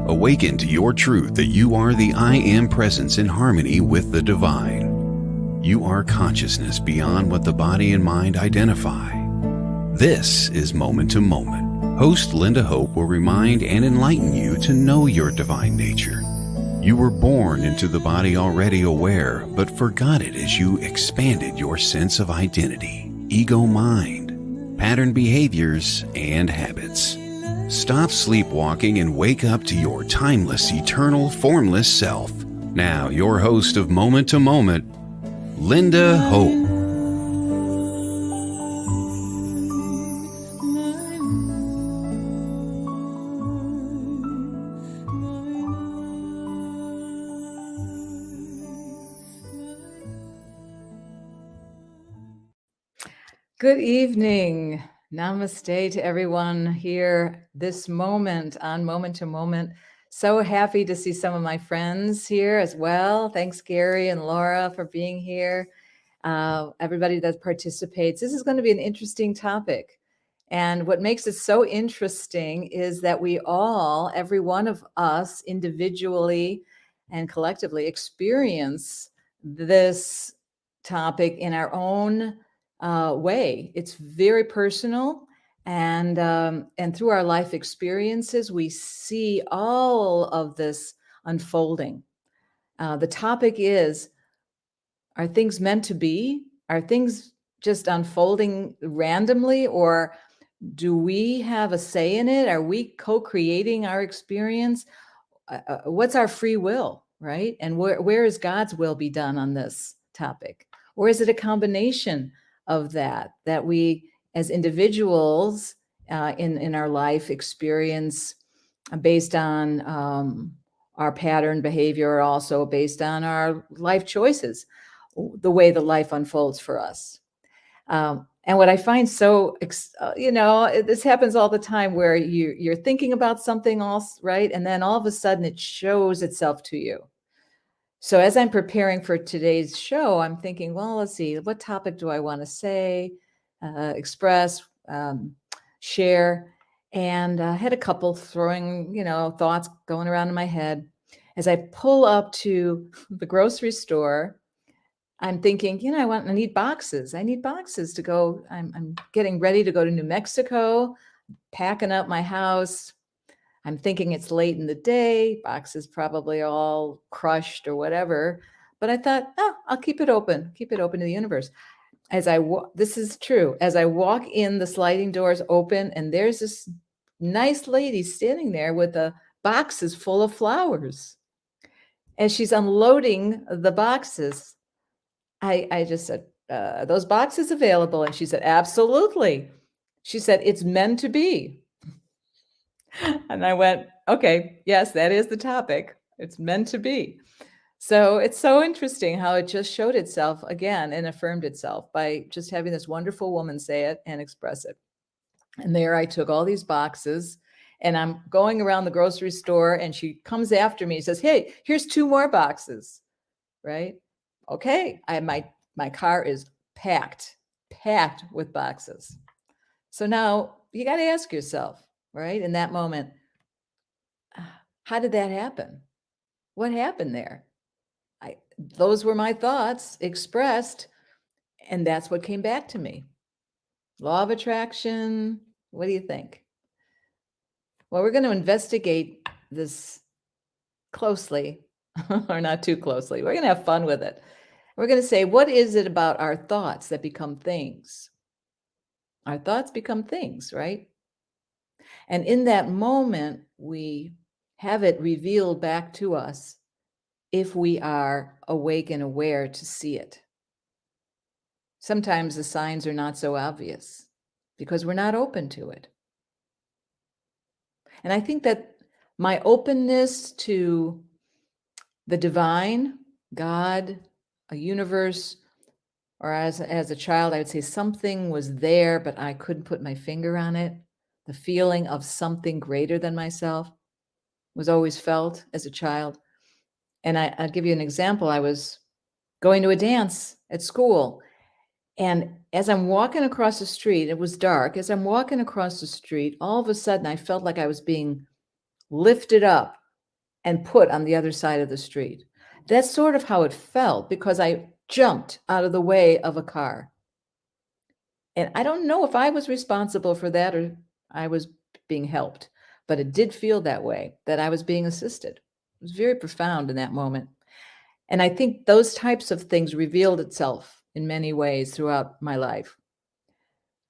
Awaken to your truth that you are the I Am presence in harmony with the divine. You are consciousness beyond what the body and mind identify. This is Moment to Moment. Host Linda Hope will remind and enlighten you to know your divine nature. You were born into the body already aware, but forgot it as you expanded your sense of identity, ego mind, pattern behaviors, and habits. Stop sleepwalking and wake up to your timeless, eternal, formless self. Now, your host of Moment to Moment, Linda Hope. Good evening. Namaste to everyone here this moment on Moment to Moment. So happy to see some of my friends here as well. Thanks, Gary and Laura, for being here. Everybody that participates. This is going to be an interesting topic. And what makes it so interesting is that we all, every one of us individually and collectively experience this topic in our own way. It's very personal, and through our life experiences, we see all of this unfolding. The topic is: are things meant to be? Are things just unfolding randomly, or do we have a say in it? Are we co-creating our experience? What's our free will, right? And where is God's will be done on this topic? Or is it a combination of that we as individuals in our life experience based on our pattern behavior, also based on our life choices, the way the life unfolds for us. And what I find so, this happens all the time where you're thinking about something else, right? And then all of a sudden it shows itself to you. So as I'm preparing for today's show, I'm thinking, well, let's see, what topic do I want to say, express, share? And I had a couple throwing, thoughts going around in my head. As I pull up to the grocery store, I'm thinking, I need boxes. I need boxes to go. I'm getting ready to go to New Mexico, packing up my house. I'm thinking it's late in the day, boxes probably all crushed or whatever. But I thought, I'll keep it open to the universe. This is true. As I walk in, the sliding doors open, and there's this nice lady standing there with the boxes full of flowers. As she's unloading the boxes, I just said, are those boxes available? And she said, absolutely. She said, it's meant to be. And I went, okay, yes, that is the topic. It's meant to be. So it's so interesting how it just showed itself again and affirmed itself by just having this wonderful woman say it and express it. And there I took all these boxes, and I'm going around the grocery store, and she comes after me and says, hey, here's 2 more boxes, right? Okay, my car is packed with boxes. So now you got to ask yourself, right, in that moment, how did that happen? What happened there? Those were my thoughts expressed, and that's what came back to me. Law of attraction. What do you think? Well, we're going to investigate this closely, or not too closely. We're going to have fun with it. We're going to say, what is it about our thoughts that become things? Our thoughts become things, right? And in that moment, we have it revealed back to us if we are awake and aware to see it. Sometimes the signs are not so obvious because we're not open to it. And I think that my openness to the divine, God, a universe, or as a child, I would say something was there, but I couldn't put my finger on it. The feeling of something greater than myself was always felt as a child. And I'll give you an example. I was going to a dance at school. And as I'm walking across the street, it was dark. As I'm walking across the street, all of a sudden I felt like I was being lifted up and put on the other side of the street. That's sort of how it felt because I jumped out of the way of a car. And I don't know if I was responsible for that or I was being helped, but it did feel that way, that I was being assisted. It was very profound in that moment. And I think those types of things revealed itself in many ways throughout my life.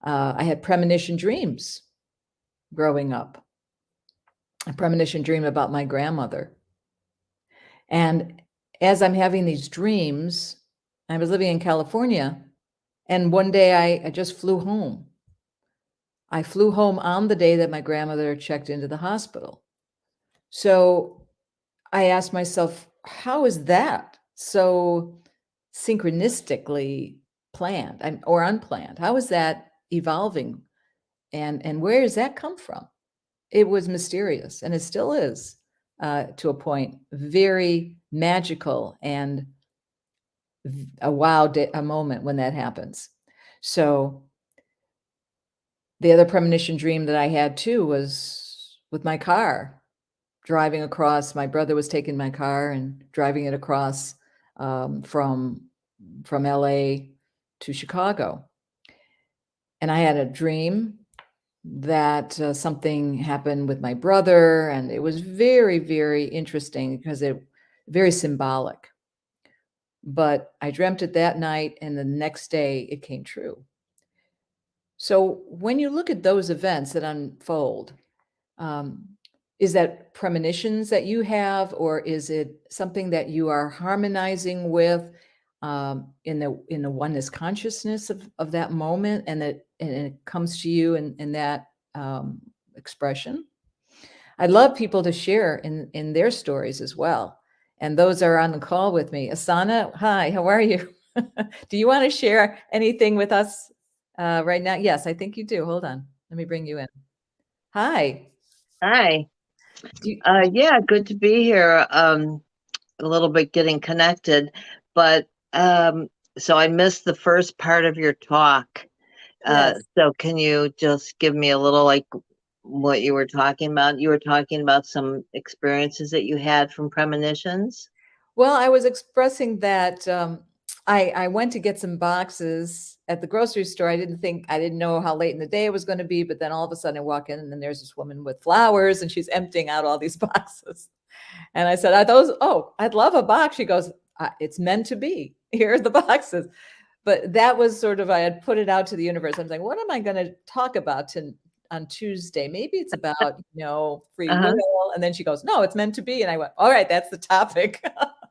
I had premonition dreams growing up, a premonition dream about my grandmother. And as I'm having these dreams, I was living in California, and one day I just flew home. I flew home on the day that my grandmother checked into the hospital. So I asked myself, how is that so synchronistically planned or unplanned? How is that evolving? And where does that come from? It was mysterious, and it still is, to a point, very magical and a a moment when that happens. So the other premonition dream that I had too was with my car driving across. My brother was taking my car and driving it across from LA to Chicago. And I had a dream that something happened with my brother, and it was very, very interesting because it very symbolic. But I dreamt it that night, and the next day it came true. So when you look at those events that unfold, um, is that premonitions that you have, or is it something that you are harmonizing with in the oneness consciousness of that moment, and it comes to you in that expression? I'd love people to share in their stories as well. And those are on the call with me. Asana, hi, how are you? Do you want to share anything with us right now? Yes, I think you do. Hold on. Let me bring you in. Hi. Hi. Do you, Yeah, good to be here. A little bit getting connected, but so I missed the first part of your talk. yes. So can you just give me a little like what you were talking about? You were talking about some experiences that you had from premonitions. Well, I was expressing that I went to get some boxes at the grocery store. I didn't know how late in the day it was going to be, but then all of a sudden I walk in and then there's this woman with flowers and she's emptying out all these boxes. And I said, are those, oh, I'd love a box. She goes, it's meant to be. Here are the boxes. But that was sort of, I had put it out to the universe. I'm like, what am I going to talk about on Tuesday? Maybe it's about, free Uh-huh. will. And then she goes, no, it's meant to be. And I went, all right, that's the topic.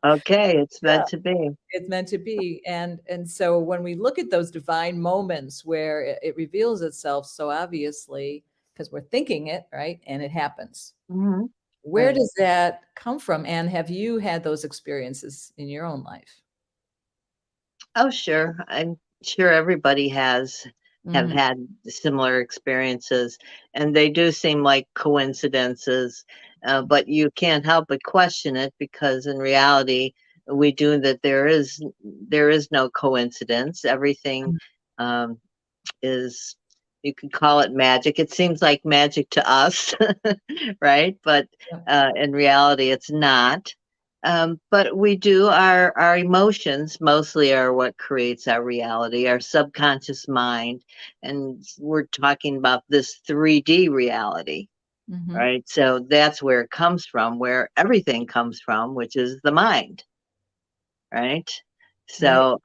Okay, it's Yeah, meant to be. it's meant to be. And so when we look at those divine moments where it reveals itself so obviously, because we're thinking it, right? And it happens. Hmm. Where Right. does that come from? And have you had those experiences in your own life? Oh, sure. I'm sure everybody have Mhm. had similar experiences, and they do seem like coincidences, but you can't help but question it because in reality, we do that there is no coincidence. Everything Mhm. um, is, you could call it magic. It seems like magic to us, right? But Yep. in reality, it's not. But we do, our emotions mostly are what creates our reality, our subconscious mind. And we're talking about this 3D reality, Mhm. right? So that's where it comes from, where everything comes from, which is the mind, right? Right. So,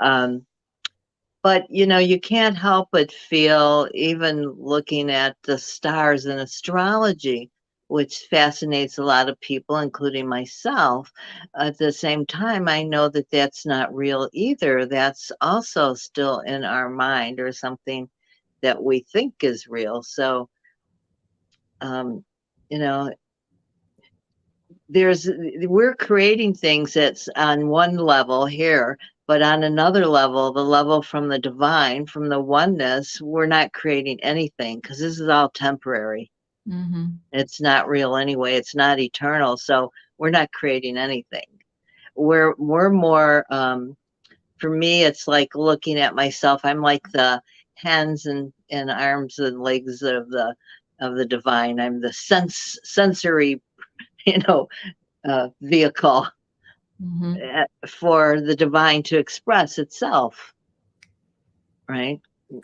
but you can't help but feel, even looking at the stars in astrology, which fascinates a lot of people, including myself. At the same time, I know that that's not real either. That's also still in our mind, or something that we think is real. So, um, you know, we're creating things that's on one level here, but on another level, the level from the divine, from the oneness, we're not creating anything because this is all temporary. Mhm. It's not real anyway. It's not eternal. So we're not creating anything. We're more for me, it's like looking at myself. I'm like the hands and arms and legs of the divine. I'm the sensory, you know, vehicle for the divine to express itself. Right.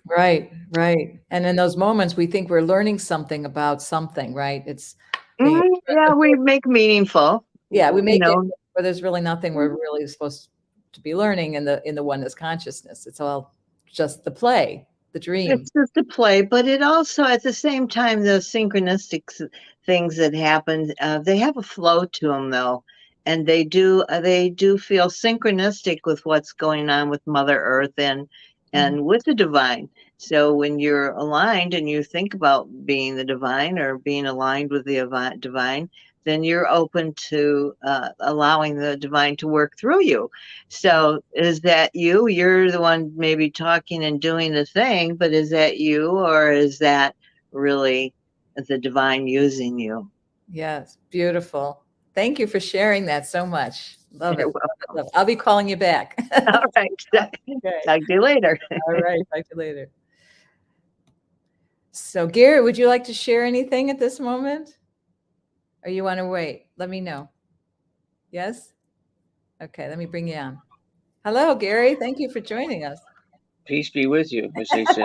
Right, right. And in those moments, we think we're learning something about something, right? It's Yeah, we make meaningful. yeah, we make it know, where there's really nothing we're really supposed to be learning in the oneness consciousness. It's all just the play, the dream. it's just a play, but it also, at the same time, those synchronistic things that happen, they have a flow to them, though, and they do feel synchronistic with what's going on with Mother Earth and with the divine. So when you're aligned and you think about being the divine or being aligned with the divine, then you're open to allowing the divine to work through you. So is that you? You're the one maybe talking and doing the thing, but is that you, or is that really the divine using you? Yes, beautiful. Thank you for sharing that so much. Love it. You're Love it, welcome. love it. I'll be calling you back. All right. Okay. Talk to you later. All right. Talk to you later. So, Gary, would you like to share anything at this moment? Or you want to wait? Let me know. Yes? Okay, let me bring you on. Hello, Gary. Thank you for joining us. Peace be with you, as they say.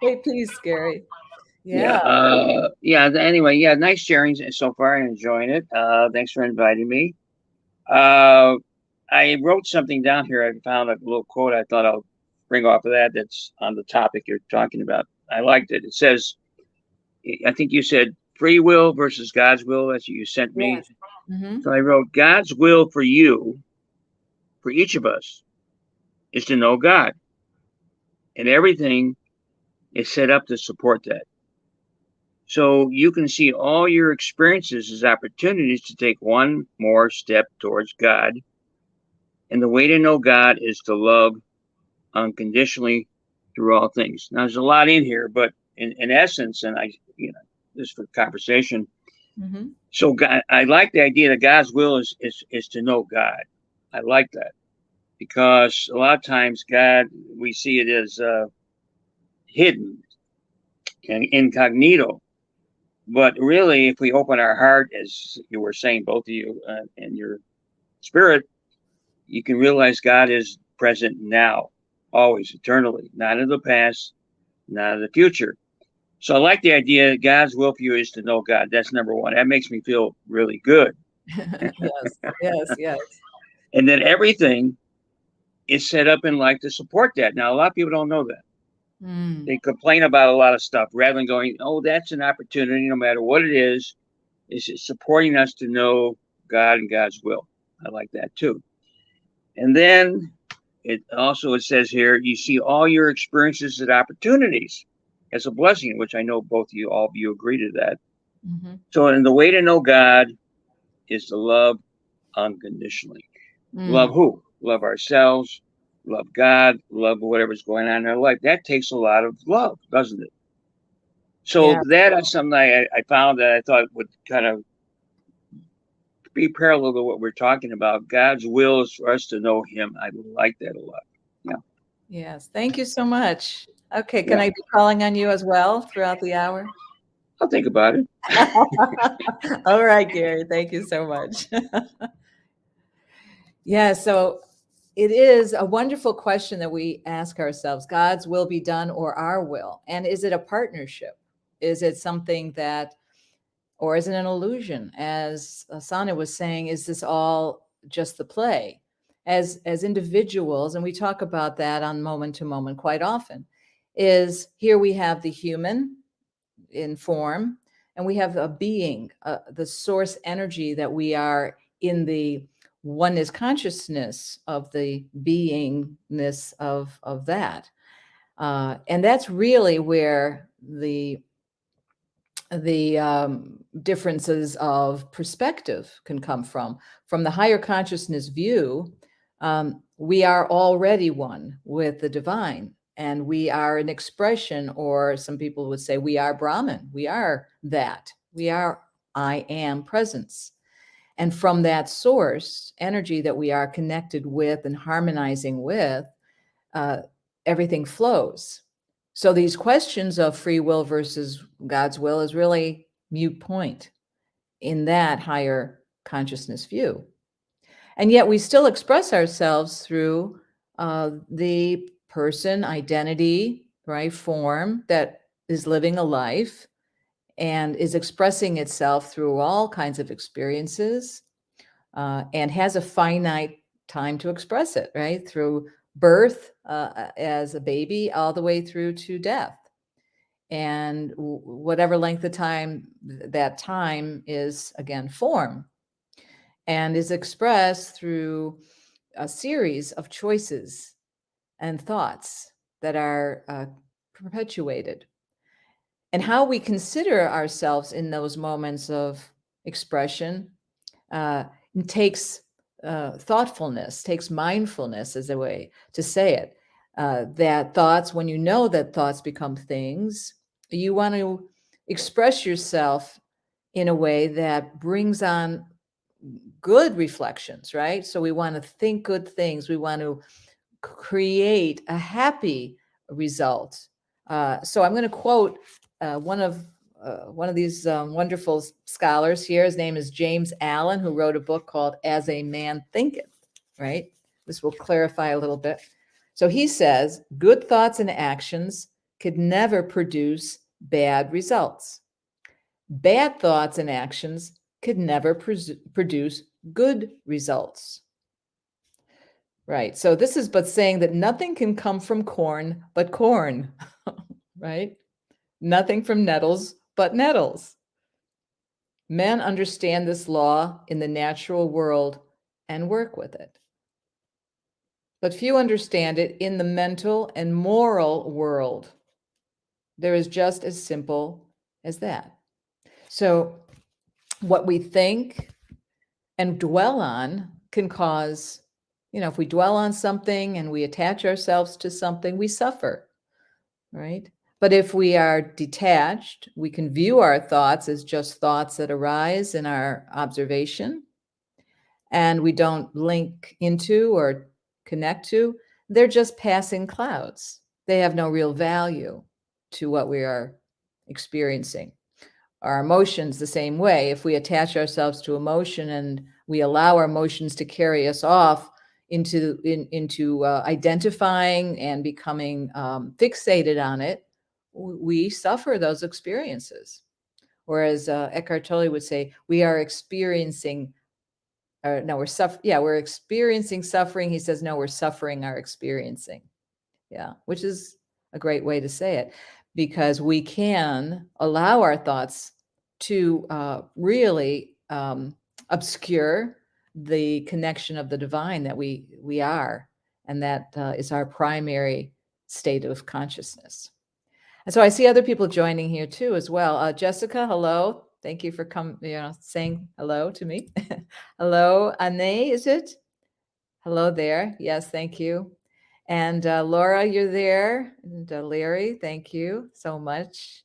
Hey, peace, Gary. Yeah. Anyway, yeah. Nice sharing so far. I'm enjoying it. Thanks for inviting me. I wrote something down here. I found a little quote. I thought I'll bring off of that. That's on the topic you're talking about. I liked it. It says, I think you said free will versus God's will. That's what you sent me. Yes. Mm-hmm. So I wrote, God's will for you, for each of us, is to know God, and everything is set up to support that. So you can see all your experiences as opportunities to take one more step towards God. And the way to know God is to love unconditionally through all things. Now, there's a lot in here, but in essence, and just for conversation. Mm-hmm. So God, I like the idea that God's will is to know God. I like that because a lot of times God, we see it as hidden and incognito. But really, if we open our heart, as you were saying, both of you, and your spirit, you can realize God is present now, always, eternally, not in the past, not in the future. So I like the idea that God's will for you is to know God. That's number one. That makes me feel really good. Yes. And then everything is set up in life to support that. Now, a lot of people don't know that. They complain about a lot of stuff rather than going, oh, that's an opportunity, no matter what it is. It's supporting us to know God and God's will. I like that too. And then it says here, you see all your experiences as opportunities as a blessing, which I know all of you agree to that. Mm-hmm. So, and the way to know God is to love unconditionally. Love who? Love ourselves, love God, love whatever's going on in our life. That takes a lot of love, doesn't it? So that is something I found that I thought would kind of be parallel to what we're talking about. God's will is for us to know Him. I like that a lot. Yeah. Yes. Thank you so much. Okay. Can I be calling on you as well throughout the hour? I'll think about it. All right, Gary. Thank you so much. Yeah. So it is a wonderful question that we ask ourselves: God's will be done or our will? And is it a partnership? Is it something that, or is it an illusion? As Asana was saying, is this all just the play? As individuals, and we talk about that on moment to moment quite often, is here we have the human in form, and we have a being, the source energy that we are in the oneness consciousness of the beingness of that. And that's really where the differences of perspective can come from. From the higher consciousness view, we are already one with the divine, and we are an expression, or some people would say we are Brahman. We are that. We are I am presence. And from that source energy that we are connected with and harmonizing with, everything flows. So these questions of free will versus God's will is really moot point in that higher consciousness view. And yet we still express ourselves through the person, identity, right, form that is living a life and is expressing itself through all kinds of experiences, and has a finite time to express it, right? Through birth as a baby all the way through to death. And whatever length of time that time is, again, form, and is expressed through a series of choices and thoughts that are perpetuated. And how we consider ourselves in those moments of expression takes thoughtfulness, takes mindfulness as a way to say it. That thoughts, when you know that thoughts become things, you want to express yourself in a way that brings on good reflections, right? So we want to think good things. We want to create a happy result. So I'm going to quote one of these wonderful scholars here. His name is James Allen, who wrote a book called As a Man Thinketh, right? This will clarify a little bit. So he says, good thoughts and actions could never produce bad results. Bad thoughts and actions could never produce good results. Right. So this is but saying that nothing can come from corn but corn, right? Nothing from nettles but nettles. Men understand this law in the natural world and work with it. But few understand it in the mental and moral world. There is just as simple as that. So what we think and dwell on can cause, if we dwell on something and we attach ourselves to something, we suffer, right? But if we are detached, we can view our thoughts as just thoughts that arise in our observation, and we don't link into or connect to, they're just passing clouds. They have no real value to what we are experiencing. Our emotions the same way. If we attach ourselves to emotion and we allow our emotions to carry us off into identifying and becoming fixated on it, we suffer those experiences. Whereas Eckhart Tolle would say, we are experiencing, we're experiencing suffering. He says, no, we're suffering our experiencing. Yeah, which is a great way to say it, because we can allow our thoughts to really obscure the connection of the divine that we are, and that is our primary state of consciousness. And so I see other people joining here too as well. Jessica, hello. Thank you for saying hello to me. Hello, Anne, is it? Hello there. Yes, thank you. And Laura, you're there. And Larry, thank you so much.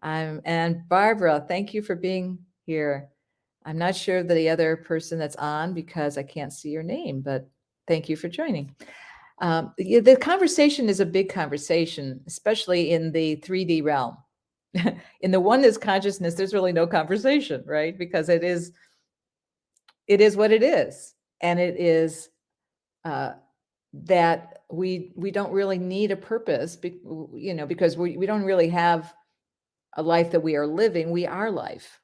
And Barbara, thank you for being here. I'm not sure the other person that's on because I can't see your name, but thank you for joining. The conversation is a big conversation, especially in the 3D realm. In the oneness consciousness, there's really no conversation, right? Because it is what it is. And it is that we don't really need a purpose, because we don't really have a life that we are living. We are life,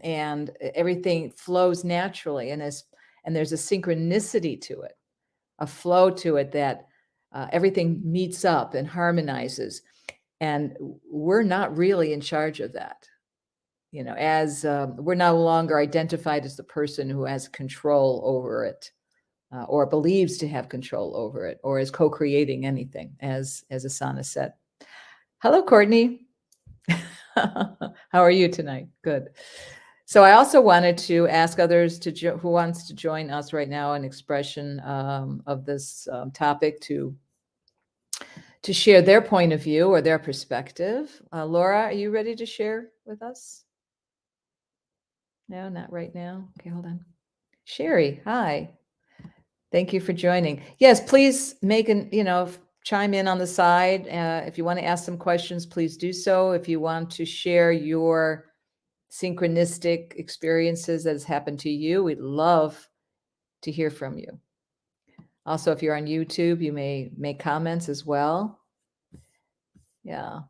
and everything flows naturally, and there's a synchronicity to it, a flow to it, that everything meets up and harmonizes, and we're not really in charge of that. As we're no longer identified as the person who has control over it, or believes to have control over it, or is co-creating anything, as Asana said. Hello, Courtney. How are you tonight? Good. So I also wanted to ask others who wants to join us right now in expression of this topic to share their point of view or their perspective. Laura, are you ready to share with us? No, not right now. Okay, hold on. Sherry, hi. Thank you for joining. Yes, please chime in on the side. If you want to ask some questions, please do so. If you want to share your synchronistic experiences that has happened to you, we'd love to hear from you. Also, if you're on YouTube, you may make comments as well. Yeah.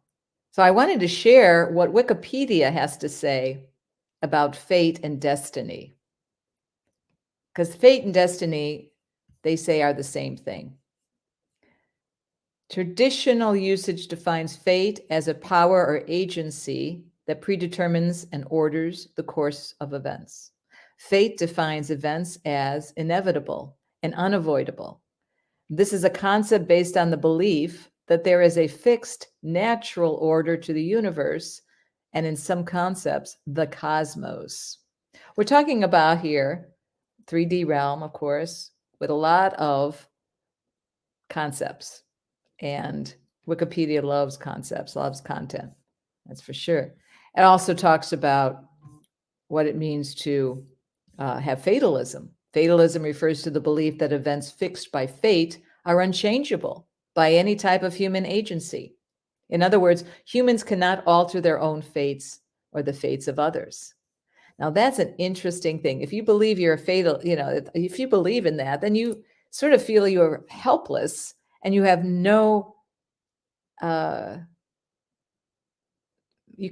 So I wanted to share what Wikipedia has to say about fate and destiny. Because fate and destiny, they say, are the same thing. Traditional usage defines fate as a power or agency that predetermines and orders the course of events. Fate defines events as inevitable and unavoidable. This is a concept based on the belief that there is a fixed natural order to the universe, and in some concepts, the cosmos. We're talking about here 3D realm, of course, with a lot of concepts. And Wikipedia loves concepts, loves content. That's for sure. It also talks about what it means to have fatalism. Fatalism refers to the belief that events fixed by fate are unchangeable by any type of human agency. In other words, humans cannot alter their own fates or the fates of others. Now, that's an interesting thing. If you believe you're a fatal, if you believe in that, then you sort of feel you're helpless and you have no, you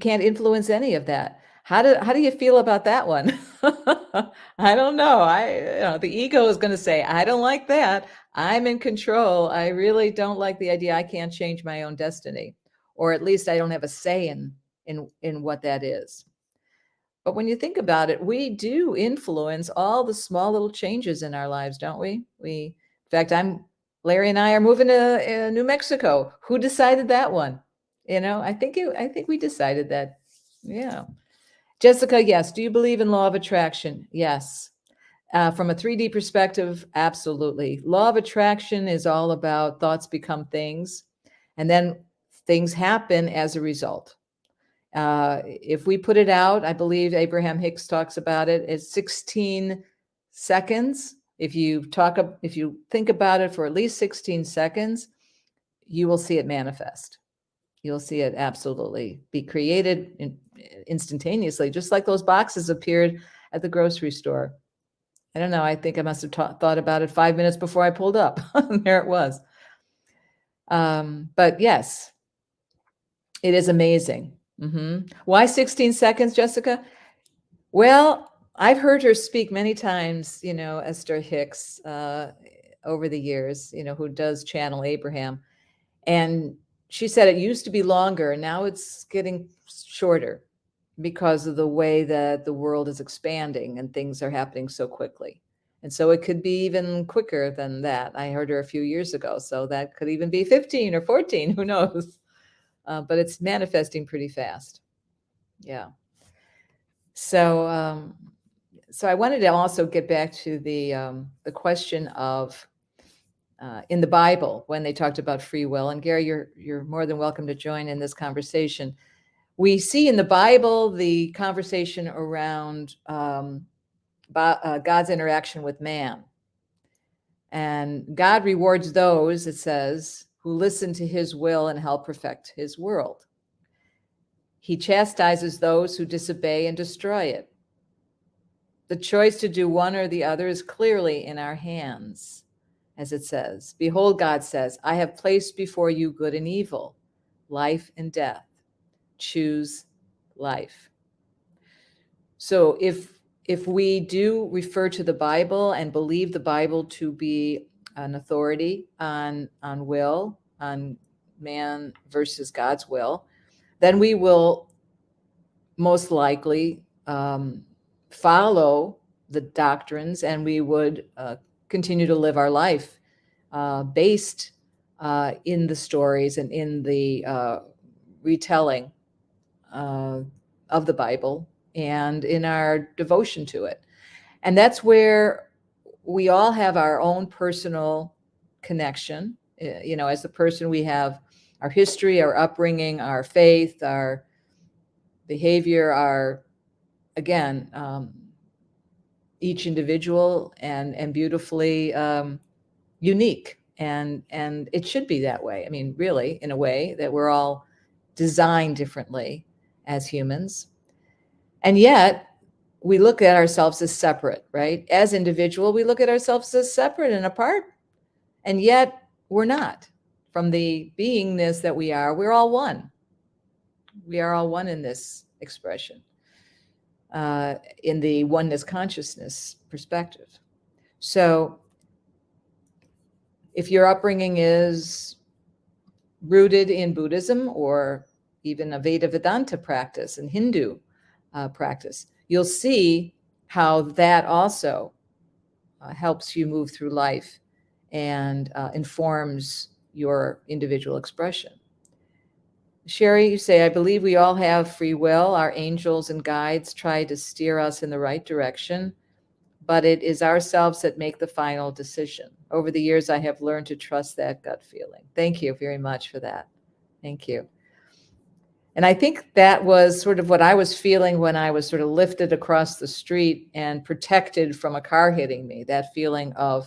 can't influence any of that. How do you feel about that one? I don't know. The ego is going to say, I don't like that. I'm in control. I really don't like the idea I can't change my own destiny, or at least I don't have a say in what that is. But when you think about it, we do influence all the small little changes in our lives, don't we? In fact, Larry and I are moving to New Mexico. Who decided that one? I think we decided that. Yeah. Jessica, yes. Do you believe in law of attraction? Yes. From a 3D perspective, absolutely. Law of attraction is all about thoughts become things, and then things happen as a result. If we put it out, I believe Abraham Hicks talks about it as 16 seconds. If you think about it for at least 16 seconds, you will see it manifest. You'll see it absolutely be created instantaneously, just like those boxes appeared at the grocery store. I don't know. I think I must have thought about it 5 minutes before I pulled up. There it was. But yes, it is amazing. Why 16 seconds, Jessica? Well, I've heard her speak many times, Esther Hicks, over the years, who does channel Abraham. And she said it used to be longer. Now it's getting shorter because of the way that the world is expanding and things are happening so quickly. And so it could be even quicker than that. I heard her a few years ago. So that could even be 15 or 14, who knows? But it's manifesting pretty fast. Yeah. So I wanted to also get back to the question of in the Bible when they talked about free will. And Gary, you're more than welcome to join in this conversation. We see in the Bible the conversation around God's interaction with man. And God rewards those, it says, who listen to his will and help perfect his world. He chastises those who disobey and destroy it. The choice to do one or the other is clearly in our hands, as it says. Behold, God says, I have placed before you good and evil, life and death. Choose life. So if we do refer to the Bible and believe the Bible to be an authority on will, on man versus God's will, then we will most likely follow the doctrines, and we would continue to live our life based in the stories and in the retelling of the Bible and in our devotion to it. And that's where we all have our own personal connection. As the person, we have our history, our upbringing, our faith, our behavior, our, again, each individual and beautifully unique. And it should be that way. I mean, really, in a way that we're all designed differently as humans. And yet we look at ourselves as separate, right? As individual, we look at ourselves as separate and apart. And yet we're not. From the beingness that we are, we're all one. We are all one in this expression, in the oneness consciousness perspective. So if your upbringing is rooted in Buddhism or even a Veda Vedanta practice and Hindu practice, you'll see how that also helps you move through life and informs your individual expression. Sherry, you say, I believe we all have free will. Our angels and guides try to steer us in the right direction, but it is ourselves that make the final decision. Over the years, I have learned to trust that gut feeling. Thank you very much for that. Thank you. And I think that was sort of what I was feeling when I was sort of lifted across the street and protected from a car hitting me, that feeling of,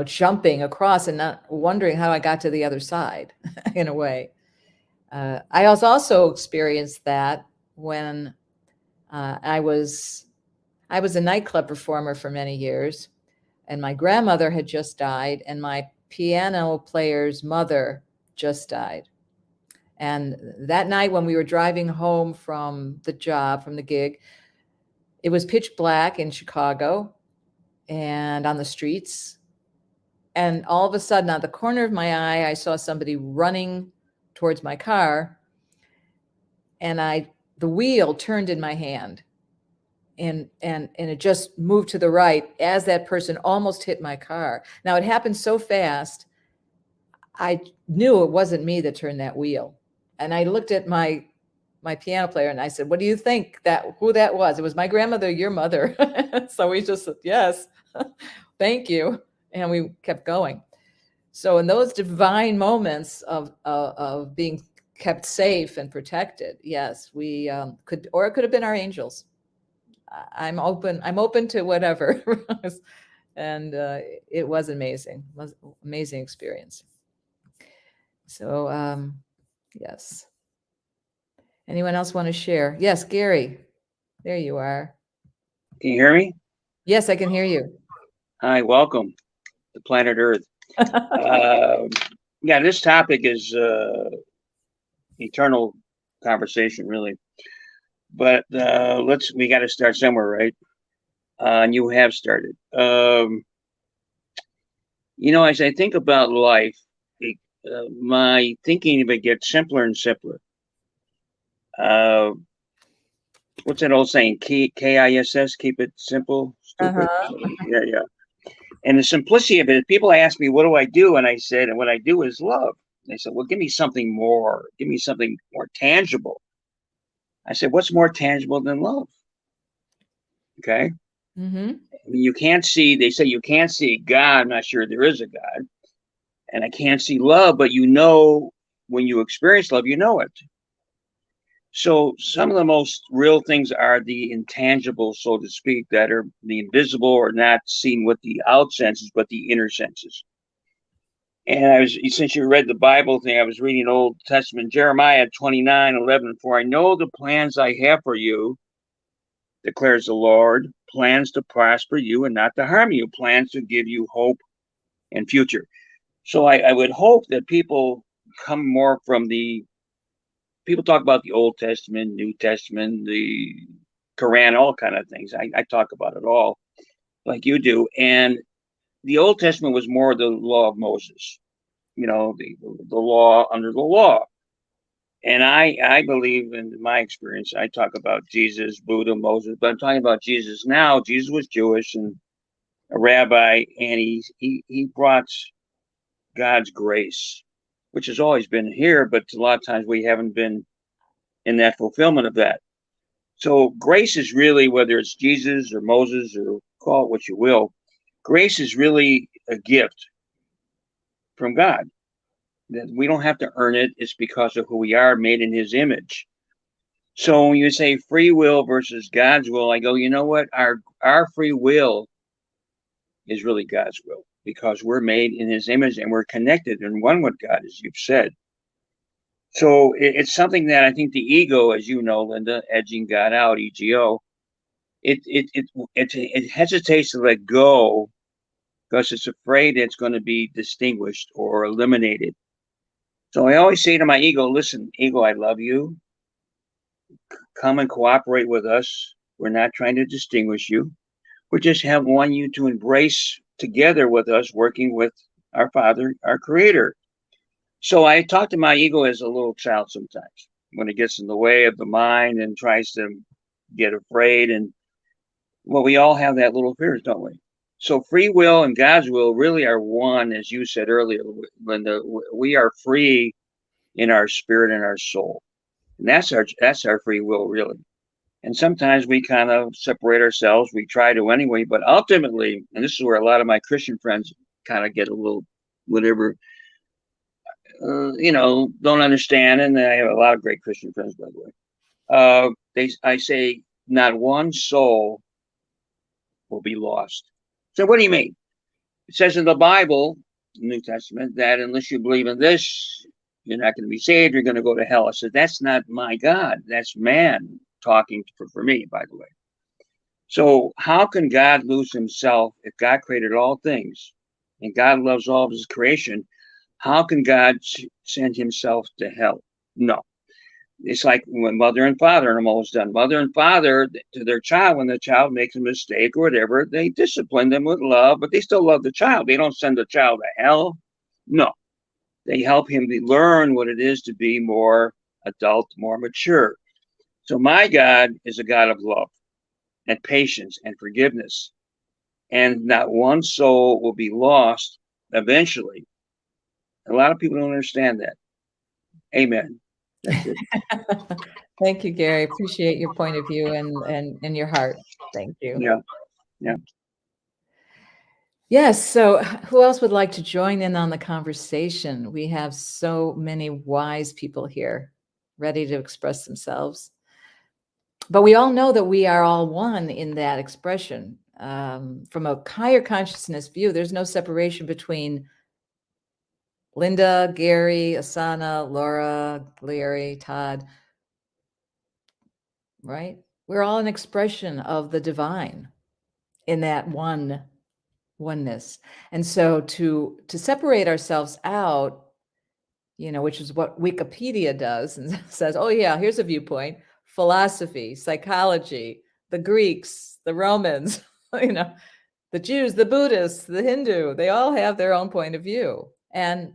jumping across and not wondering how I got to the other side in a way. I also experienced that when I was a nightclub performer for many years, and my grandmother had just died, and my piano player's mother just died. And that night when we were driving home from the gig, it was pitch black in Chicago and on the streets. And all of a sudden, out of the corner of my eye, I saw somebody running towards my car, and the wheel turned in my hand, and it just moved to the right as that person almost hit my car. Now, it happened so fast, I knew it wasn't me that turned that wheel. And I looked at my piano player and I said, what do you think who that was? It was my grandmother, your mother. So we just said, yes, thank you. And we kept going. So in those divine moments of being kept safe and protected, yes, we could, or it could have been our angels. I'm open to whatever. And it was amazing. It was an amazing experience. So yes. Anyone else want to share? Yes, Gary. There you are. Can you hear me? Yes, I can hear you. Hi, welcome to planet Earth. Yeah, this topic is eternal conversation, really. But we got to start somewhere, right? And you have started. As I think about life, my thinking of it gets simpler and simpler. What's that old saying? KISS, keep it simple, stupid. Yeah. And the simplicity of it, people ask me, what do I do? And I said, and what I do is love. They said, well, give me something more. Give me something more tangible. I said, what's more tangible than love? Okay. Mm-hmm. I mean, they say you can't see God. I'm not sure there is a God. And I can't see love, but when you experience love, you know it. So some of the most real things are the intangible, so to speak, that are the invisible or not seen with the out senses, but the inner senses. And since you read the Bible thing, I was reading Old Testament, Jeremiah 29:11. For I know the plans I have for you, declares the Lord, plans to prosper you and not to harm you, plans to give you hope and future. So I would hope that people come more from people talk about the Old Testament, New Testament, the Quran, all kind of things. I talk about it all like you do. And the Old Testament was more the law of Moses, the law under the law. And I believe, in my experience, I talk about Jesus, Buddha, Moses, but I'm talking about Jesus now. Jesus was Jewish and a rabbi, and he brought God's grace, which has always been here, but a lot of times we haven't been in that fulfillment of that. So grace is really, whether it's Jesus or Moses or call it what you will, grace is really a gift from God. That we don't have to earn it. It's because of who we are, made in his image. So when you say free will versus God's will, I go, you know what? Our free will is really God's will because we're made in His image and we're connected and one with God, as you've said. So it's something that I think the ego, as you know, Linda, edging God out, EGO, it hesitates to let go because it's afraid it's going to be distinguished or eliminated. So I always say to my ego, listen, ego, I love you. Come and cooperate with us. We're not trying to distinguish you. We just want you to embrace together with us, working with our Father, our Creator. So I talk to my ego as a little child sometimes when it gets in the way of the mind and tries to get afraid. And well, we all have that little fears, don't we? So free will and God's will really are one, as you said earlier, Linda. We are free in our spirit and our soul, and that's our free will, really. And sometimes we kind of separate ourselves. We try to anyway, but ultimately, and this is where a lot of my Christian friends kind of get a little whatever, don't understand. And I have a lot of great Christian friends, by the way. I say, not one soul will be lost. So what do you mean? It says in the Bible, New Testament, that unless you believe in this, you're not going to be saved. You're going to go to hell. I said, that's not my God. That's man talking for me, by the way. So how can God lose himself if God created all things and God loves all of his creation? How can God send himself to hell? No. It's like when mother and father, and I'm almost done. Mother and father to their child, when the child makes a mistake or whatever, they discipline them with love, but they still love the child. They don't send the child to hell. No. They help him learn what it is to be more adult, more mature. So my God is a God of love and patience and forgiveness. And not one soul will be lost eventually. A lot of people don't understand that. Amen. That's it. Thank you, Gary. Appreciate your point of view and your heart. Thank you. Yeah. Yeah. Yes. So who else would like to join in on the conversation? We have so many wise people here ready to express themselves. But we all know that we are all one in that expression. From a higher consciousness view, there's no separation between Linda, Gary, Asana, Laura, Larry, Todd, right? We're all an expression of the divine in that oneness. And so to separate ourselves out, which is what Wikipedia does and says, oh yeah, here's a viewpoint, philosophy, psychology, the Greeks, the Romans, the Jews, the Buddhists, the Hindu, they all have their own point of view. And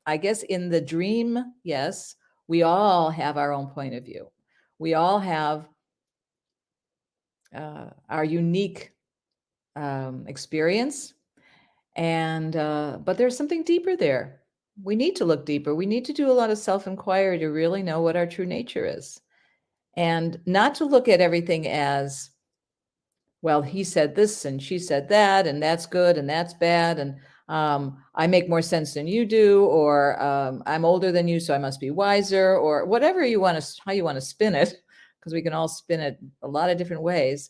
I guess in the dream, yes, we all have our own point of view. We all have our unique experience. And but there's something deeper there. We need to look deeper. We need to do a lot of self-inquiry to really know what our true nature is. And not to look at everything as, well, he said this and she said that, and that's good and that's bad. And I make more sense than you do, or I'm older than you, so I must be wiser, or whatever how you want to spin it, because we can all spin it a lot of different ways.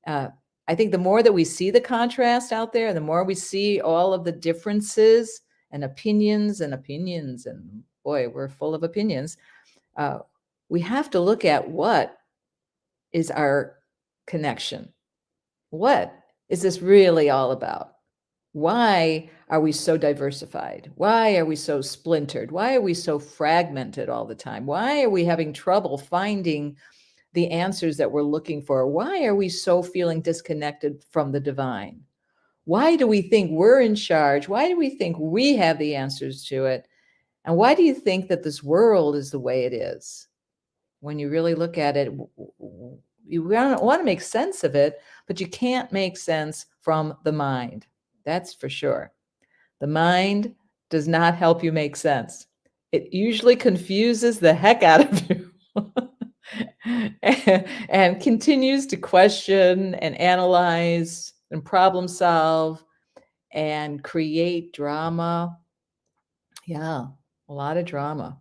I think the more that we see the contrast out there, the more we see all of the differences and opinions, and boy, we're full of opinions. We have to look at what is our connection. What is this really all about? Why are we so diversified? Why are we so splintered? Why are we so fragmented all the time? Why are we having trouble finding the answers that we're looking for? Why are we so feeling disconnected from the divine? Why do we think we're in charge? Why do we think we have the answers to it? And why do you think that this world is the way it is? When you really look at it, you want to make sense of it, but you can't make sense from the mind. That's for sure. The mind does not help you make sense. It usually confuses the heck out of you. and continues to question and analyze and problem solve and create drama. Yeah, a lot of drama.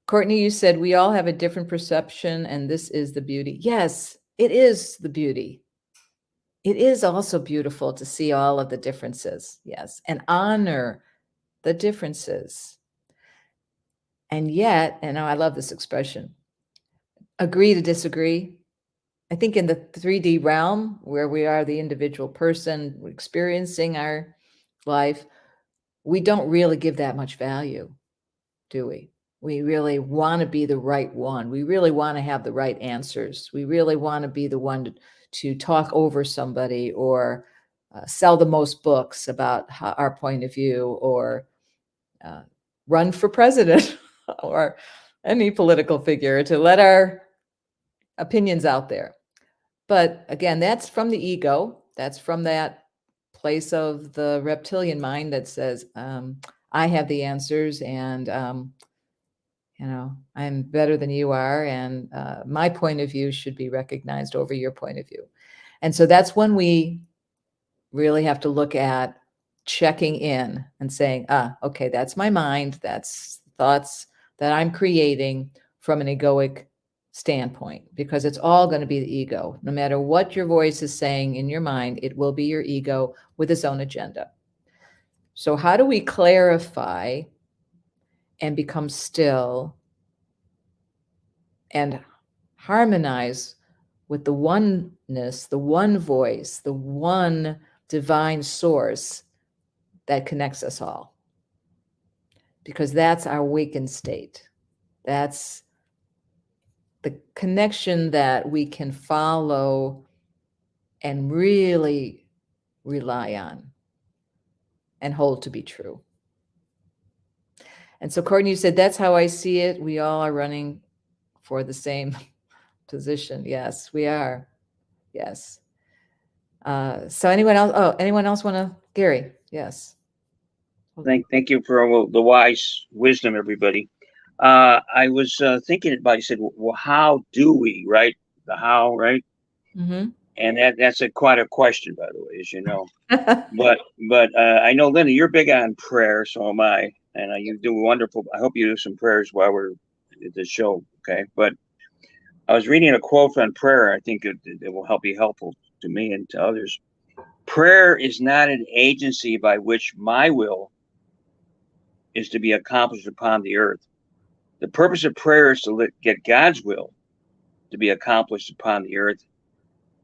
Courtney, you said we all have a different perception, and this is the beauty. Yes, it is the beauty. It is also beautiful to see all of the differences, yes, and honor the differences. And yet, and I love this expression, agree to disagree. I think in the 3D realm, where we are the individual person experiencing our life, we don't really give that much value, do we? We really want to be the right one. We really want to have the right answers. We really want to be the one to talk over somebody or sell the most books about our point of view, or run for president or any political figure, to let our opinions out there. But again, that's from the ego. That's from that place of the reptilian mind that says, I have the answers, and I'm better than you are, and my point of view should be recognized over your point of view. And so that's when we really have to look at checking in and saying, okay, that's my mind. That's thoughts that I'm creating from an egoic standpoint, because it's all going to be the ego. No matter what your voice is saying in your mind, it will be your ego with its own agenda. So how do we clarify and become still and harmonize with the oneness, the one voice, the one divine source that connects us all? Because that's our awakened state. That's the connection that we can follow and really rely on and hold to be true. And so, Courtney, you said, that's how I see it. We all are running for the same position. Yes, we are. Yes. So anyone else? Oh, anyone else want to? Gary, yes. Thank you for all the wise wisdom, everybody. I was thinking about, you said, well, how do we, right? The how, right? Mm-hmm. And that's quite a question, by the way, as you know. but I know, Linda, you're big on prayer, so am I, and you do wonderful. I hope you do some prayers while we're at the show, okay? But I was reading a quote on prayer. I think it will be helpful to me and to others. Prayer is not an agency by which my will is to be accomplished upon the earth. The purpose of prayer is to get God's will to be accomplished upon the earth.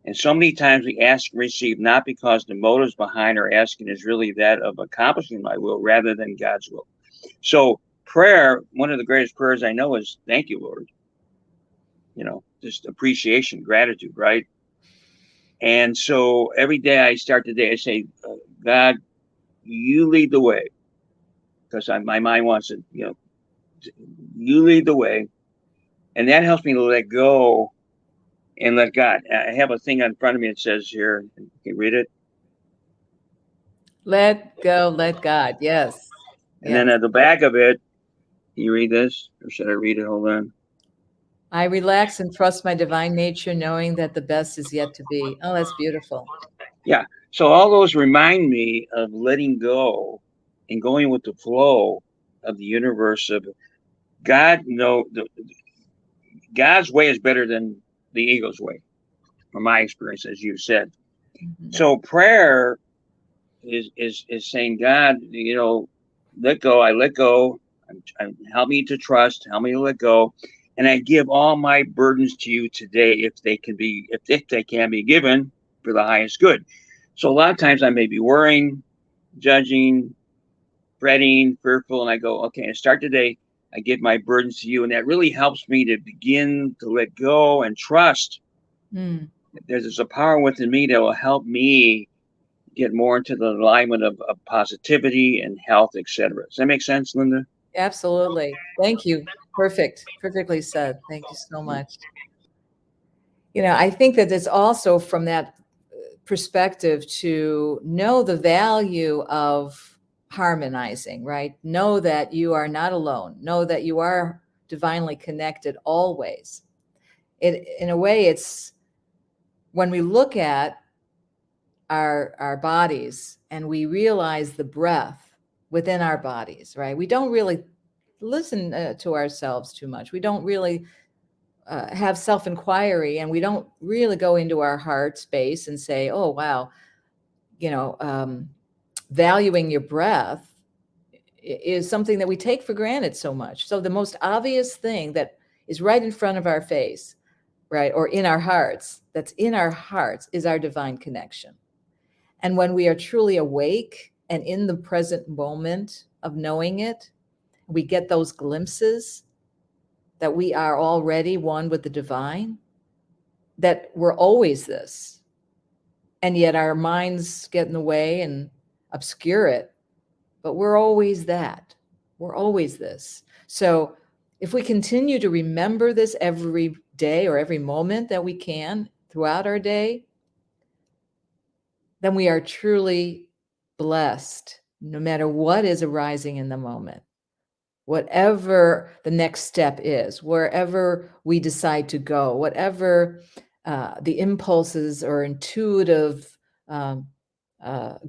And so many times we ask and receive not because the motives behind our asking is really that of accomplishing my will rather than God's will. So prayer, one of the greatest prayers I know is, thank you, Lord. Just appreciation, gratitude, right? And so every day I start the day, I say, God, you lead the way. Because my mind wants to, you lead the way. And that helps me to let go and let God. I have a thing in front of me that says here, can you read it? Let go, let God. Yes. And then at the back of it, can you read this? Or should I read it? Hold on. I relax and trust my divine nature, knowing that the best is yet to be. Oh, that's beautiful. Yeah. So all those remind me of letting go and going with the flow of the universe of God. God's way is better than the ego's way, from my experience, as you said. Mm-hmm. So prayer is saying, God, let go. I let go. Help me to trust. Help me to let go. And I give all my burdens to you today, if they can be given for the highest good. So a lot of times I may be worrying, judging, fretting, fearful, and I go, okay, I start today. I give my burdens to you, and that really helps me to begin to let go and trust. There's a power within me that will help me get more into the alignment of positivity and health, etc. Does that make sense, Linda? Absolutely. Thank you. Perfectly said. Thank you so much. I think that it's also from that perspective to know the value of harmonizing, right? Know that you are not alone. Know that you are divinely connected always. In a way, it's when we look at our bodies and we realize the breath within our bodies, right? We don't really listen to ourselves too much. We don't really have self-inquiry, and we don't really go into our heart space and say, oh, wow, valuing your breath is something that we take for granted so much. So the most obvious thing that is right in front of our face, right, or in our hearts, that's in our hearts, is our divine connection. And when we are truly awake and in the present moment of knowing it, we get those glimpses that we are already one with the divine, that we're always this. And yet our minds get in the way and obscure it. But we're always that. We're always this. So if we continue to remember this every day or every moment that we can throughout our day, then we are truly blessed, no matter what is arising in the moment. Whatever the next step is, wherever we decide to go, whatever the impulses or intuitive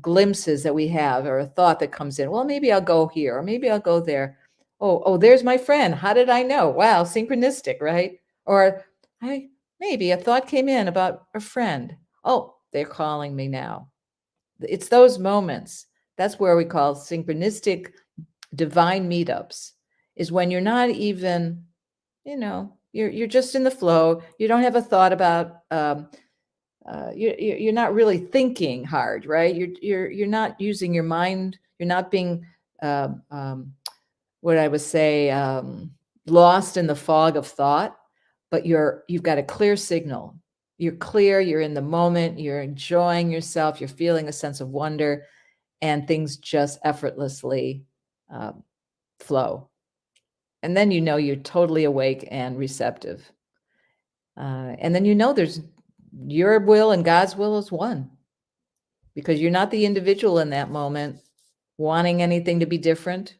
glimpses that we have, or a thought that comes in, well, maybe I'll go here, or maybe I'll go there. Oh, there's my friend. How did I know? Wow, synchronistic, right? Or maybe a thought came in about a friend. Oh, they're calling me now. It's those moments. That's where we call synchronistic divine meetups, is when you're not even, you're just in the flow. You don't have a thought about, you're not really thinking hard, right? You're not using your mind. You're not being, what I would say, lost in the fog of thought, but you've got a clear signal. You're clear, you're in the moment, you're enjoying yourself, you're feeling a sense of wonder, and things just effortlessly flow. And then you're totally awake and receptive. And then there's your will and God's will is one, because you're not the individual in that moment wanting anything to be different.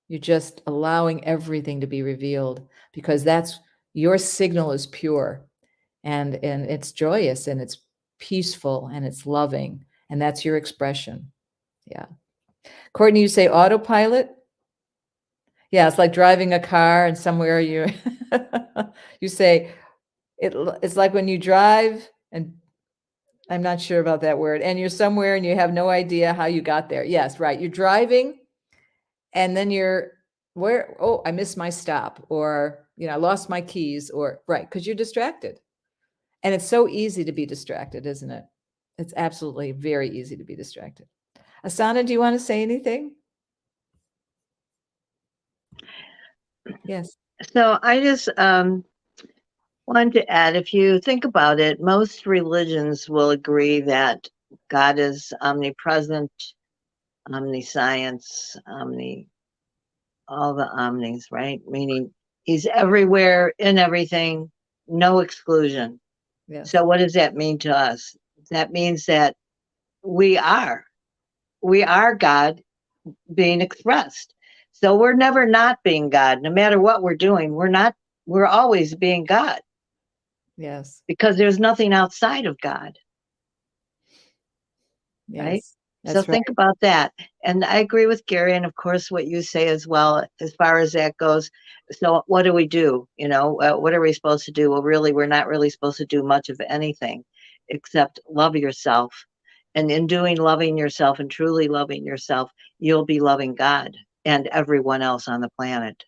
You're just allowing everything to be revealed, because that's your signal is pure, and it's joyous, and it's peaceful, and it's loving, and that's your expression. Yeah. Courtney, you say autopilot? Yeah, it's like driving a car and somewhere you you say it's like when you drive, and I'm not sure about that word, and you're somewhere and you have no idea how you got there. Yes, right. You're driving, and then I missed my stop, or I lost my keys, or right, because you're distracted. And it's so easy to be distracted, isn't it? It's absolutely very easy to be distracted. Asana, do you want to say anything? Yes. So I just wanted to add, if you think about it, most religions will agree that God is omnipresent, omniscience, all the omnis, right? Meaning he's everywhere, in everything, no exclusion. Yes. So what does that mean to us? That means that we are God being expressed. So we're never not being God. No matter what we're doing, we're always being God. Yes. Because there's nothing outside of God. Yes. Right? That's So think about that. And I agree with Gary, and of course what you say as well, as far as that goes. So what do we do? What are we supposed to do? Well, really, we're not really supposed to do much of anything except love yourself. And in loving yourself and truly loving yourself, you'll be loving God and everyone else on the planet.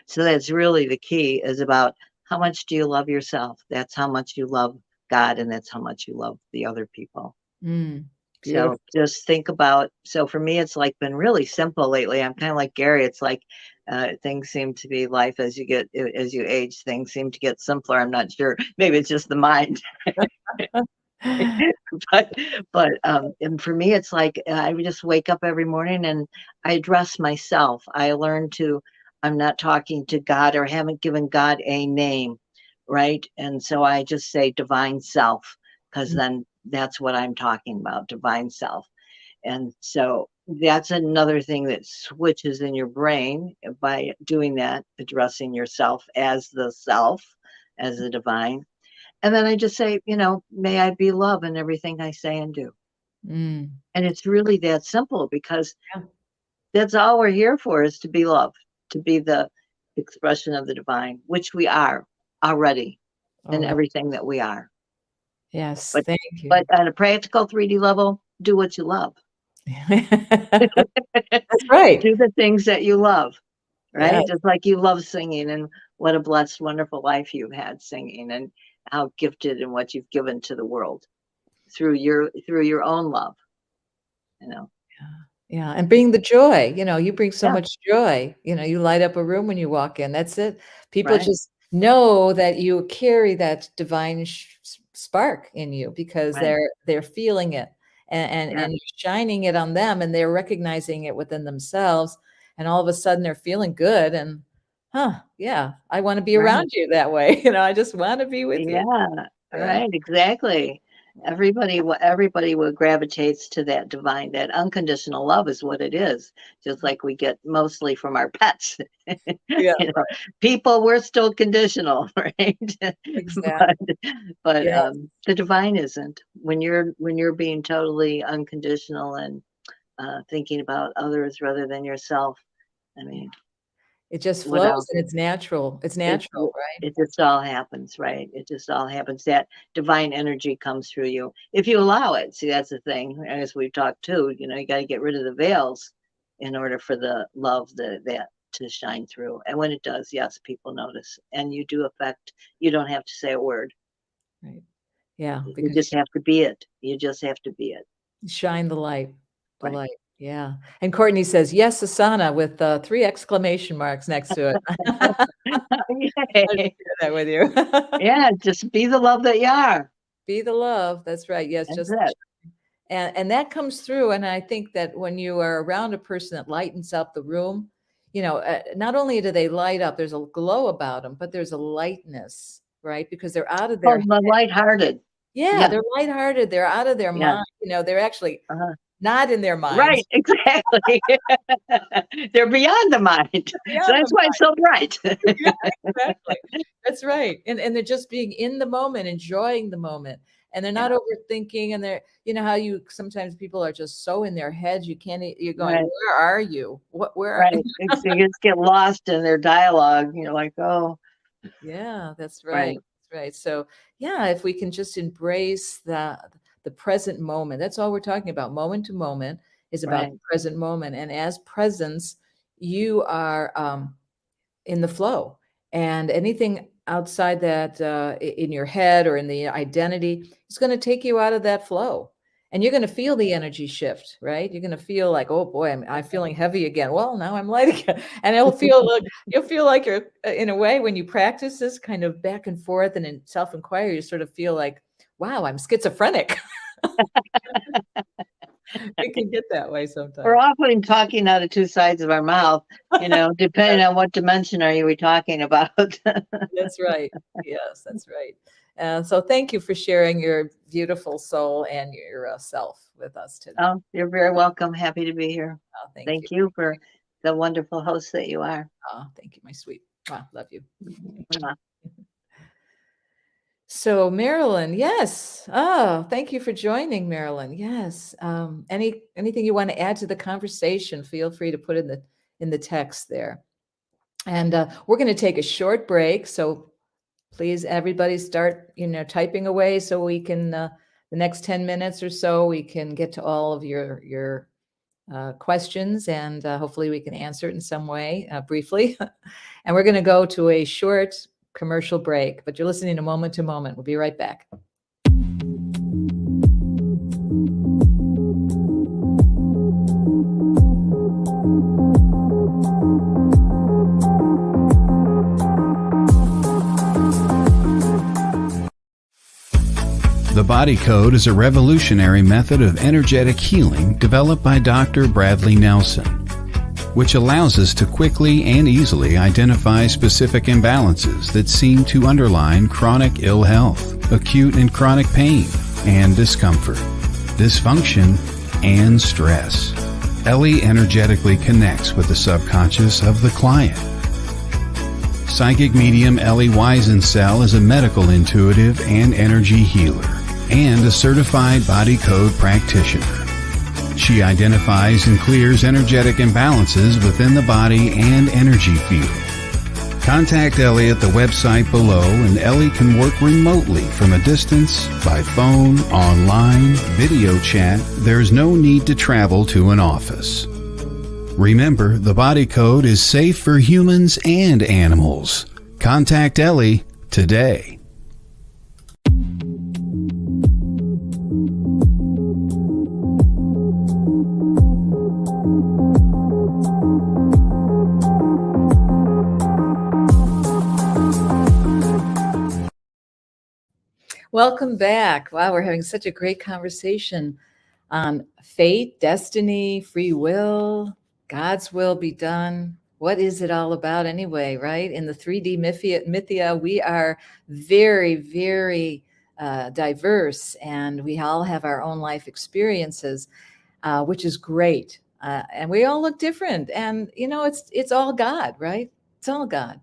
So that's really the key, is about how much do you love yourself? That's how much you love God, and that's how much you love the other people. So just think about, so for me, it's like been really simple lately. I'm kind of like Gary. It's like things seem to be life as you age, things seem to get simpler. I'm not sure. Maybe it's just the mind. but and for me, it's like I would just wake up every morning and I address myself. I'm not talking to God, or haven't given God a name, right? And so I just say divine self, because then that's what I'm talking about, divine self. And so that's another thing that switches in your brain by doing that, addressing yourself as the self, as the divine. And then I just say, may I be love in everything I say and do. And it's really that simple, because that's all we're here for, is to be loved, to be the expression of the divine, which we are already in Oh, everything that we are. yes, But thank you. but on a practical 3D level, do what you love. That's right. Do the things that you love, right? Yes. Just like you love singing, and what a blessed, wonderful life you've had singing, and how gifted and what you've given to the world through your own love, you know. Yeah, and bring the joy, you bring so Yeah, much joy, you light up a room when you walk in, that's it. People right, just know that you carry that divine spark in you because right. they're feeling it and Yeah, you're shining it on them and they're recognizing it within themselves and all of a sudden they're feeling good and yeah, I want to be right. around you that way. I just want to be with you. Yeah, Yeah. right, exactly. Yeah. Everybody will gravitates to that divine, that unconditional love is what it is. Just like we get mostly from our pets. Yeah, You know, people, we're still conditional, right? exactly. But Yeah. the divine isn't. When you're being totally unconditional and thinking about others rather than yourself. I mean, It just what flows else? and it's natural. It's It natural, right? it just all happens, right? It just all happens. That divine energy comes through you if you allow it. See, that's the thing. As we've talked too, you got to get rid of the veils in order for the love that to shine through. And when it does, yes, people notice, and you do affect. You don't have to say a word. Right. Yeah, You because just have to be it. You just have to be it. you shine the light. The Right. light. Yeah. And Courtney says, yes, Asana with 3 exclamation marks next to it. I should Yay. share that with you. Yeah, just be the love that you are. Be the love. That's right. Yes, That's just it. and that comes through. And I think that when you are around a person that lightens up the room, not only do they light up, there's a glow about them, but there's a lightness, right? Because they're out of Oh, their the lighthearted. yeah, Yeah. they're lighthearted. They're out of their Yeah. mind. They're actually Uh-huh. not in their minds. Right, exactly. They're beyond the mind. So Beyond that's the why it's so bright. Yeah, exactly. That's right. And they're just being in the moment, enjoying the moment. And they're not Yeah, overthinking. And they're, how you sometimes people are just so in their heads, you're going, right, where are you? Where? right. You just get lost in their dialogue. You're like, oh, Yeah, that's right, right. That's right. So yeah, if we can just embrace the present moment, that's all we're talking about. Moment to moment is about right, the present moment. And as presence, you are in the flow and anything outside that in your head or in the identity is going to take you out of that flow and you're going to feel the energy shift, right? You're going to feel like, oh boy, I'm feeling heavy again. Well, now I'm light again. And you'll feel like you're in a way when you practice this kind of back and forth and in self-inquiry, you sort of feel like, wow, I'm schizophrenic. It can get that way sometimes. We're often talking out of two sides of our mouth, depending on what dimension are we talking about. That's right. Yes, that's right. So thank you for sharing your beautiful soul and your self with us today. Oh, you're very welcome. Happy to be here. Oh, thank Thank you. you for the wonderful host that you are. Oh, thank you, my sweet. Wow, love you. Mwah. So Marilyn, yes. Oh, thank you for joining, Marilyn. Yes. Anything you want to add to the conversation, feel free to put in the text there. And we're going to take a short break. So please, everybody start, typing away so we can, the next 10 minutes or so, we can get to all of your questions and hopefully we can answer it in some way briefly. And we're going to go to a short commercial break, but you're listening to Moment to Moment. We'll be right back. The Body Code is a revolutionary method of energetic healing developed by Dr. Bradley Nelson, which allows us to quickly and easily identify specific imbalances that seem to underline chronic ill health, acute and chronic pain, and discomfort, dysfunction, and stress. Ellie energetically connects with the subconscious of the client. Psychic medium Ellie Weisensell is a medical intuitive and energy healer and a certified body code practitioner. She identifies and clears energetic imbalances within the body and energy field. Contact Ellie at the website below, and Ellie can work remotely from a distance, by phone, online, video chat. There's no need to travel to an office. Remember, the body code is safe for humans and animals. Contact Ellie today. Welcome back. Wow, we're having such a great conversation on fate, destiny, free will, God's will be done. What is it all about anyway, right? In the 3D mythia, we are very, very diverse, and we all have our own life experiences, which is great. And we all look different. And, you know, it's all God, right? It's all God.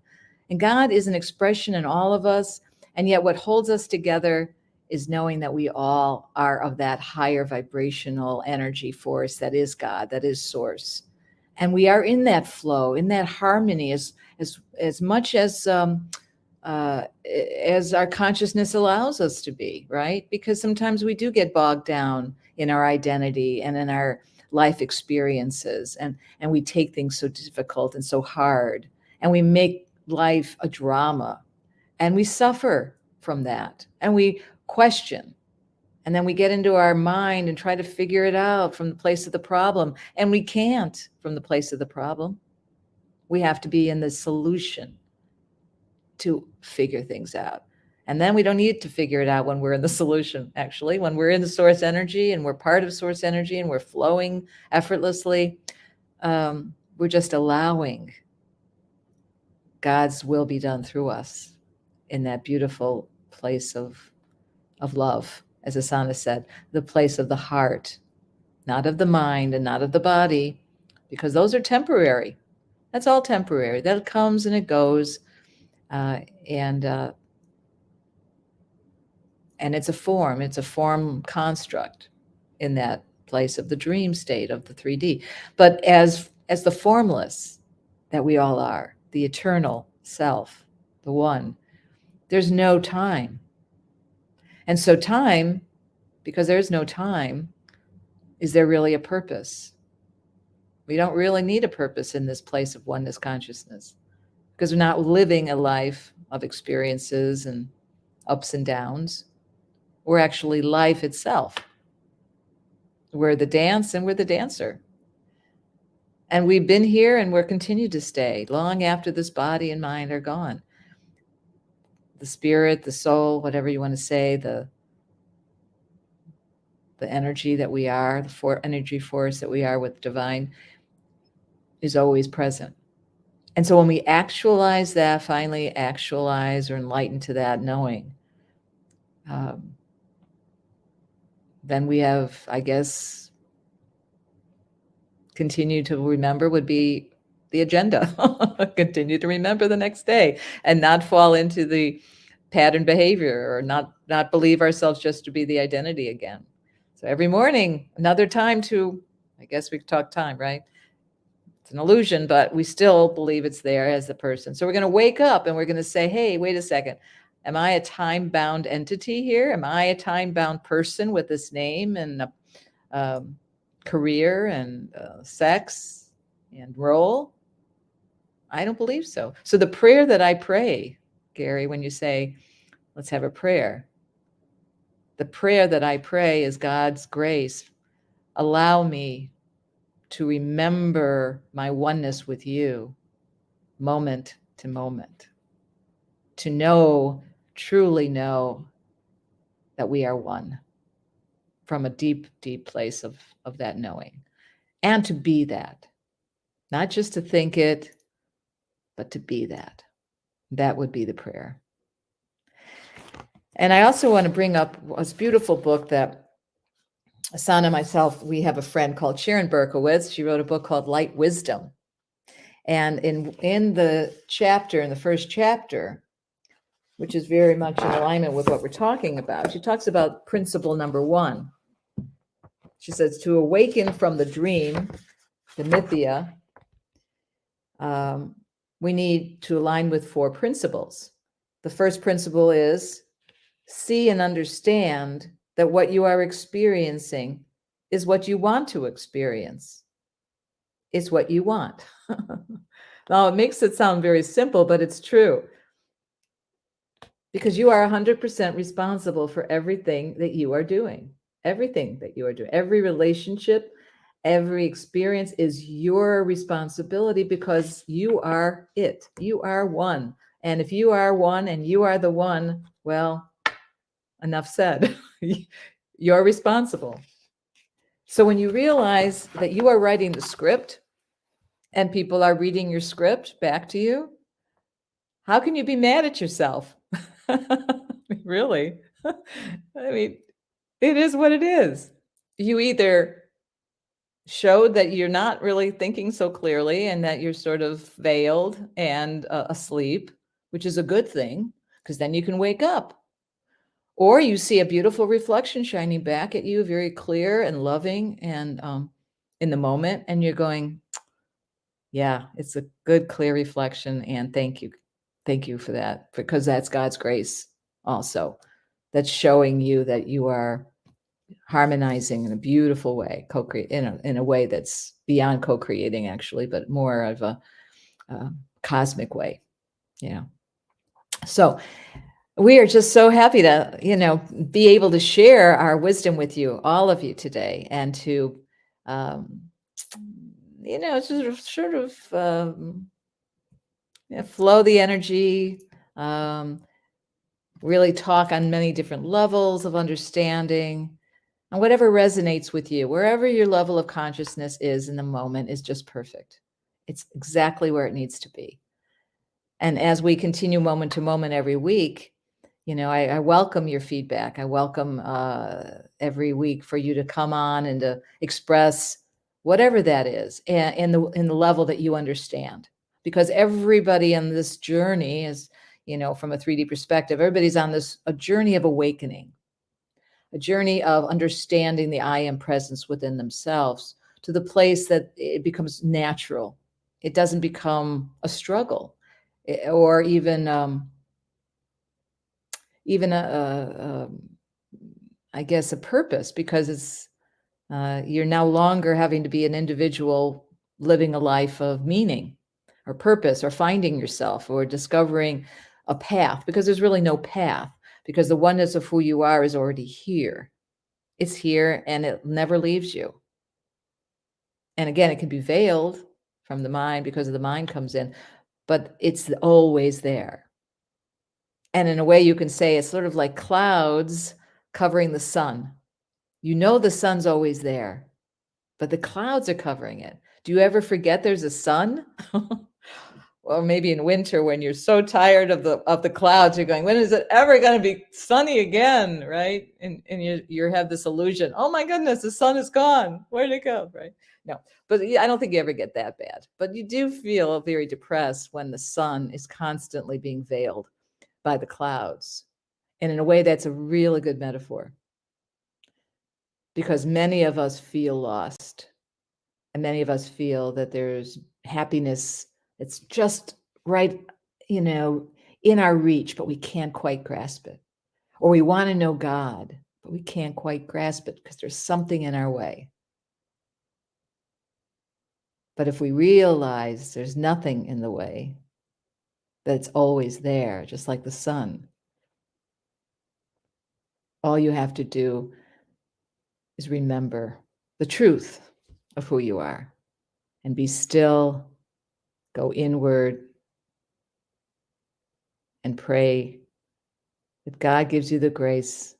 And God is an expression in all of us. And yet what holds us together is knowing that we all are of that higher vibrational energy force that is God, that is source. And we are in that flow, in that harmony as much as our consciousness allows us to be, right? Because sometimes we do get bogged down in our identity and in our life experiences, and we take things so difficult and so hard, and we make life a drama. And we suffer from that, and we question, and then we get into our mind and try to figure it out from the place of the problem, and we can't from the place of the problem. We have to be in the solution to figure things out. And then we don't need to figure it out when we're in the solution, actually. When we're in the source energy and we're part of source energy and we're flowing effortlessly, we're just allowing God's will be done through us in that beautiful place of love, as Asana said, the place of the heart, not of the mind and not of the body, because those are temporary. That's all temporary. That comes and it goes, and it's a form construct in that place of the dream state of the 3D. But as the formless that we all are, the eternal self, the one, there's no time. And so time, because there's no time, is there really a purpose? We don't really need a purpose in this place of oneness consciousness, because we're not living a life of experiences and ups and downs. We're actually life itself. We're the dance and we're the dancer. And we've been here and we're continued to stay long after this body and mind are gone. The spirit, the soul, whatever you want to say, the energy that we are, the energy force that we are with divine is always present. And so when we actualize that, finally actualize or enlighten to that knowing, then we have, I guess, continue to remember would be the agenda. Continue to remember the next day and not fall into the pattern behavior, or not believe ourselves just to be the identity again. So every morning, another time to, I guess we talk time, right? It's an illusion, but we still believe it's there as the person. So we're going to wake up and we're going to say, hey, wait a second. Am I a time-bound entity here? Am I a time-bound person with this name and career and sex and role? I don't believe so. So the prayer that I pray, Gary, when you say, let's have a prayer, the prayer that I pray is God's grace. Allow me to remember my oneness with you moment to moment, to know, truly know that we are one from a deep, deep place of that knowing, and to be that, not just to think it, but to be that. That would be the prayer. And I also want to bring up this beautiful book that Asana and myself, we have a friend called Sharon Berkowitz. She wrote a book called Light Wisdom. And in the first chapter, which is very much in alignment with what we're talking about, she talks about principle number 1. She says, to awaken from the dream, the mythia, we need to align with 4 principles. The first principle is see and understand that what you are experiencing is what you want to experience. It's what you want. Now, it makes it sound very simple, but it's true. Because you are 100% responsible for everything that you are doing. Everything that you are doing. Every relationship, every experience is your responsibility because you are it. You are one. And if you are one and you are the one, well, enough said. You're responsible. So when you realize that you are writing the script and people are reading your script back to you, how can you be mad at yourself? Really? I mean, it is what it is. You either showed that you're not really thinking so clearly and that you're sort of veiled and asleep, which is a good thing, because then you can wake up. Or you see a beautiful reflection shining back at you, very clear and loving and in the moment, and you're going, yeah, it's a good, clear reflection, and thank you. Thank you for that, because that's God's grace also. That's showing you that you are harmonizing in a beautiful way, co-create in a way that's beyond co-creating, actually, but more of a cosmic way. Yeah. So we are just so happy to, be able to share our wisdom with you, all of you today, and to, sort of flow the energy, really talk on many different levels of understanding, and whatever resonates with you, wherever your level of consciousness is in the moment is just perfect. It's exactly where it needs to be. And as we continue moment to moment every week, I welcome your feedback. I welcome every week for you to come on and to express whatever that is in the level that you understand. Because everybody on this journey is, from a 3D perspective, everybody's on a journey of awakening, a journey of understanding the I am presence within themselves to the place that it becomes natural. It doesn't become a struggle or even I guess a purpose, because it's you're no longer having to be an individual living a life of meaning or purpose or finding yourself or discovering a path, because there's really no path, because the oneness of who you are is already here. It's here and it never leaves you. And again, it can be veiled from the mind because the mind comes in, but it's always there. And in a way, you can say it's sort of like clouds covering the sun. The sun's always there, but the clouds are covering it. Do you ever forget there's a sun? Or maybe in winter when you're so tired of the clouds, you're going, when is it ever going to be sunny again, right? And you have this illusion, oh my goodness, the sun is gone. Where did it go, right? No, but I don't think you ever get that bad. But you do feel very depressed when the sun is constantly being veiled by the clouds. And in a way, that's a really good metaphor, because many of us feel lost, and many of us feel that there's happiness. It's just right, in our reach, but we can't quite grasp it. Or we want to know God, but we can't quite grasp it because there's something in our way. But if we realize there's nothing in the way, that it's always there, just like the sun, all you have to do is remember the truth of who you are and be still, go inward, and pray that God gives you the grace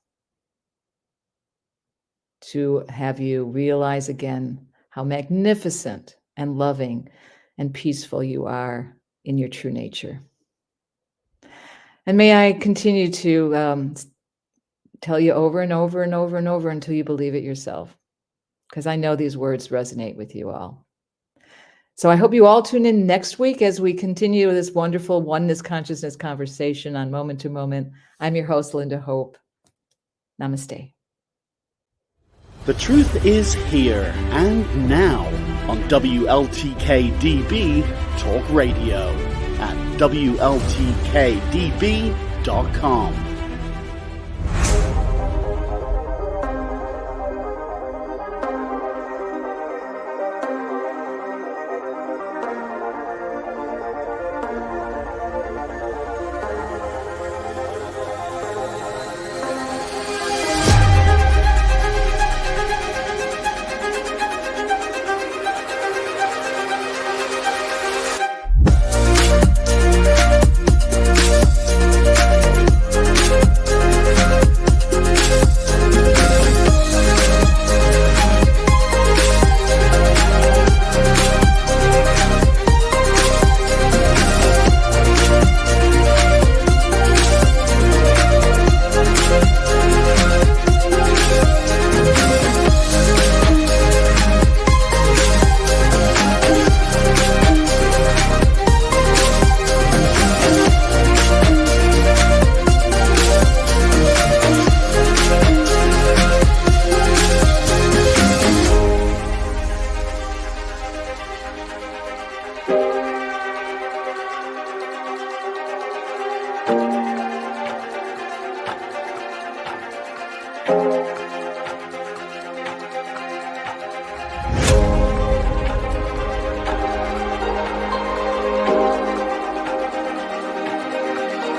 to have you realize again how magnificent and loving and peaceful you are in your true nature. And may I continue to tell you over and over and over and over until you believe it yourself, because I know these words resonate with you all. So I hope you all tune in next week as we continue this wonderful oneness consciousness conversation on Moment to Moment. I'm your host, Linda Hope. Namaste. The truth is here and now on WLTK-DB Talk Radio at WLTK-DB.com.